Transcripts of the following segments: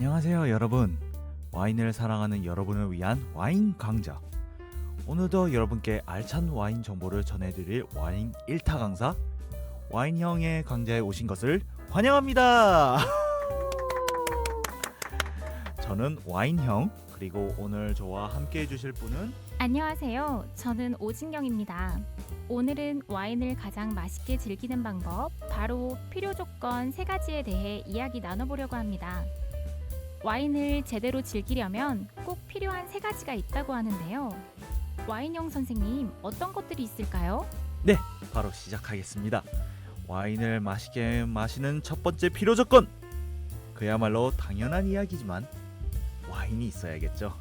안녕하세요 여러분. 와인을 사랑하는 여러분을 위한 와인 강좌. 오늘도 여러분께 알찬 와인 정보를 전해드릴 와인 1타 강사 와인형의 강좌에 오신 것을 환영합니다. 저는 와인형, 그리고 오늘 저와 함께 해주실 분은 안녕하세요. 저는 오진경입니다. 오늘은 와인을 가장 맛있게 즐기는 방법, 바로 필요 조건 3가지에 대해 이야기 나눠보려고 합니다. 와인을 제대로 즐기려면 꼭 필요한 3가지가 있다고 하는데요. 와인형 선생님, 어떤 것들이 있을까요? 네, 바로 시작하겠습니다. 와인을 맛있게 마시는 첫 번째 필요 조건! 그야말로 당연한 이야기지만 와인이 있어야겠죠.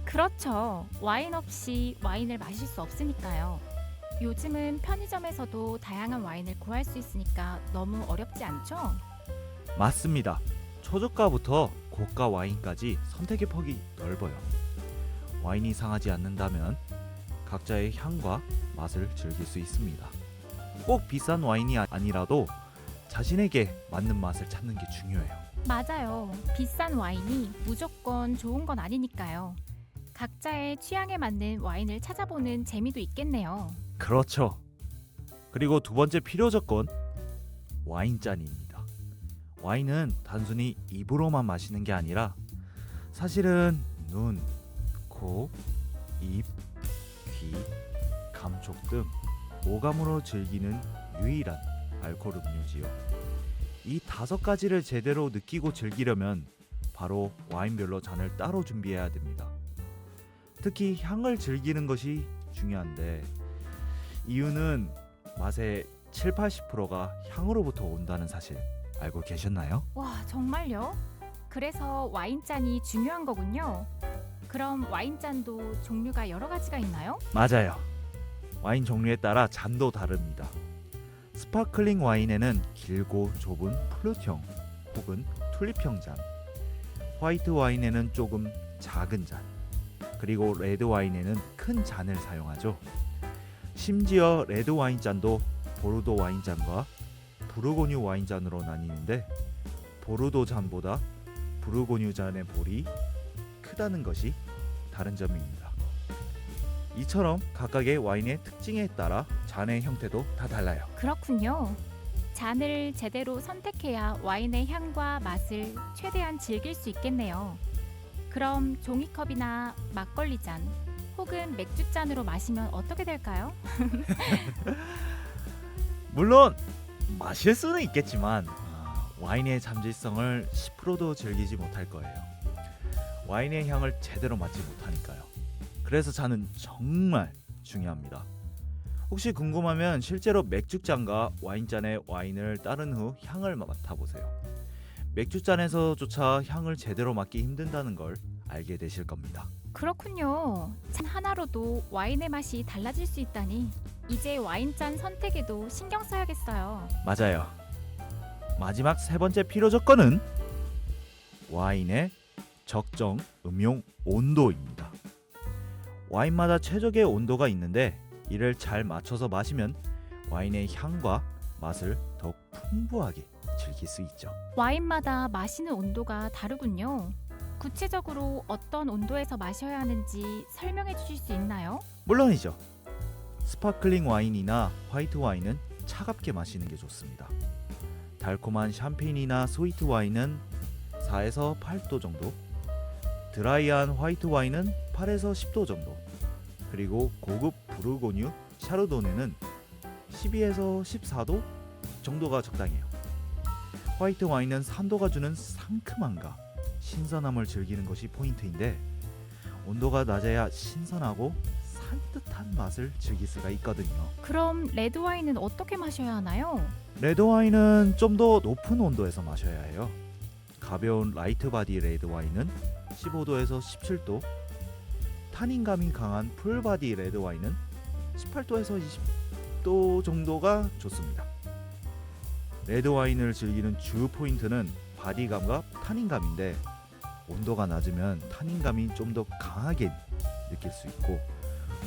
그렇죠. 와인 없이 와인을 마실 수 없으니까요. 요즘은 편의점에서도 다양한 와인을 구할 수 있으니까 너무 어렵지 않죠? 맞습니다. 초저가부터 고가 와인까지 선택의 폭이 넓어요. 와인이 상하지 않는다면 각자의 향과 맛을 즐길 수 있습니다. 꼭 비싼 와인이 아니라도 자신에게 맞는 맛을 찾는 게 중요해요. 맞아요. 비싼 와인이 무조건 좋은 건 아니니까요. 각자의 취향에 맞는 와인을 찾아보는 재미도 있겠네요. 그렇죠. 그리고 두 번째 필요 조건, 와인잔입니다. 와인은 단순히 입으로만 마시는 게 아니라 사실은 눈, 코, 입, 귀, 감촉 등 오감으로 즐기는 유일한 알코올 음료지요. 이 5가지를 제대로 느끼고 즐기려면 바로 와인별로 잔을 따로 준비해야 됩니다. 특히 향을 즐기는 것이 중요한데, 이유는 맛의 7~80%가 향으로부터 온다는 사실 알고 계셨나요? 와, 정말요? 그래서 와인잔이 중요한 거군요. 그럼 와인잔도 종류가 여러 가지가 있나요? 맞아요. 와인 종류에 따라 잔도 다릅니다. 스파클링 와인에는 길고 좁은 플룻형 혹은 튤립형 잔, 화이트 와인에는 조금 작은 잔, 그리고 레드 와인에는 큰 잔을 사용하죠. 심지어 레드 와인 잔도 보르도 와인 잔과 부르고뉴 와인 잔으로 나뉘는데, 보르도 잔보다 부르고뉴 잔의 볼이 크다는 것이 다른 점입니다. 이처럼 각각의 와인의 특징에 따라 잔의 형태도 다 달라요. 그렇군요. 잔을 제대로 선택해야 와인의 향과 맛을 최대한 즐길 수 있겠네요. 그럼 종이컵이나 막걸리 잔 혹은 맥주 잔으로 마시면 어떻게 될까요? 물론 마실 수는 있겠지만 와인의 잠재성을 10%도 즐기지 못할 거예요. 와인의 향을 제대로 맡지 못하니까요. 그래서 잔은 정말 중요합니다. 혹시 궁금하면 실제로 맥주잔과 와인잔에 와인을 따른 후 향을 맡아보세요. 맥주잔에서조차 향을 제대로 맡기 힘든다는 걸 알게 되실 겁니다. 그렇군요. 잔 하나로도 와인의 맛이 달라질 수 있다니 이제 와인잔 선택에도 신경 써야겠어요. 맞아요. 마지막 3번째 필요 조건은 와인의 적정 음용 온도입니다. 와인마다 최적의 온도가 있는데 이를 잘 맞춰서 마시면 와인의 향과 맛을 더욱 풍부하게 즐길 수 있죠. 와인마다 마시는 온도가 다르군요. 구체적으로 어떤 온도에서 마셔야 하는지 설명해 주실 수 있나요? 물론이죠. 스파클링 와인이나 화이트 와인은 차갑게 마시는 게 좋습니다. 달콤한 샴페인이나 스위트 와인은 4에서 8도 정도, 드라이한 화이트 와인은 8에서 10도 정도, 그리고 고급 부르고뉴 샤르도네는 12에서 14도 정도가 적당해요. 화이트 와인은 산도가 주는 상큼함과 신선함을 즐기는 것이 포인트인데, 온도가 낮아야 신선하고 산뜻한 맛을 즐길 수가 있거든요. 그럼 레드 와인은 어떻게 마셔야 하나요? 레드 와인은 좀 더 높은 온도에서 마셔야 해요. 가벼운 라이트 바디 레드 와인은 15도에서 17도, 타닌감이 강한 풀 바디 레드 와인은 18도에서 20도 정도가 좋습니다. 레드 와인을 즐기는 주 포인트는 바디감과 타닌감인데, 온도가 낮으면 타닌감이 좀 더 강하게 느낄 수 있고,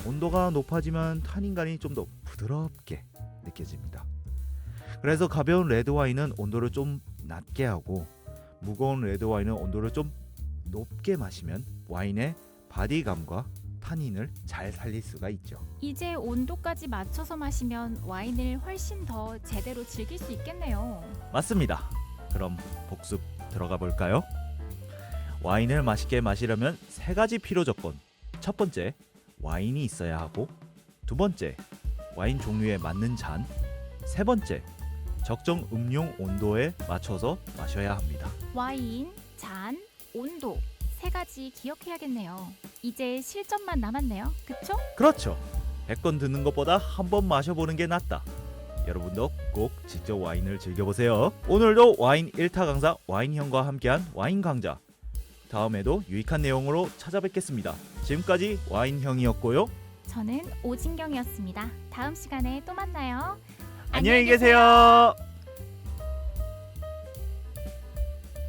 온도가 높아지면 타닌감이 좀 더 부드럽게 느껴집니다. 그래서 가벼운 레드 와인은 온도를 좀 낮게 하고 무거운 레드 와인은 온도를 좀 높게 마시면 와인의 바디감과 타닌을 잘 살릴 수가 있죠. 이제 온도까지 맞춰서 마시면 와인을 훨씬 더 제대로 즐길 수 있겠네요. 맞습니다. 그럼 복습 들어가 볼까요? 와인을 맛있게 마시려면 세 가지 필요 조건. 첫 번째, 와인이 있어야 하고, 두 번째, 와인 종류에 맞는 잔, 세 번째, 적정 음용 온도에 맞춰서 마셔야 합니다. 와인, 잔, 온도 세 가지 기억해야겠네요. 이제 실전만 남았네요. 그쵸? 그렇죠. 100건 듣는 것보다 한 번 마셔보는 게 낫다. 여러분도 꼭 직접 와인을 즐겨보세요. 오늘도 와인 1타 강사 와인형과 함께한 와인 강좌. 다음에도 유익한 내용으로 찾아뵙겠습니다. 지금까지 와인형이었고요. 저는 오진경이었습니다. 다음 시간에 또 만나요. 안녕히 계세요.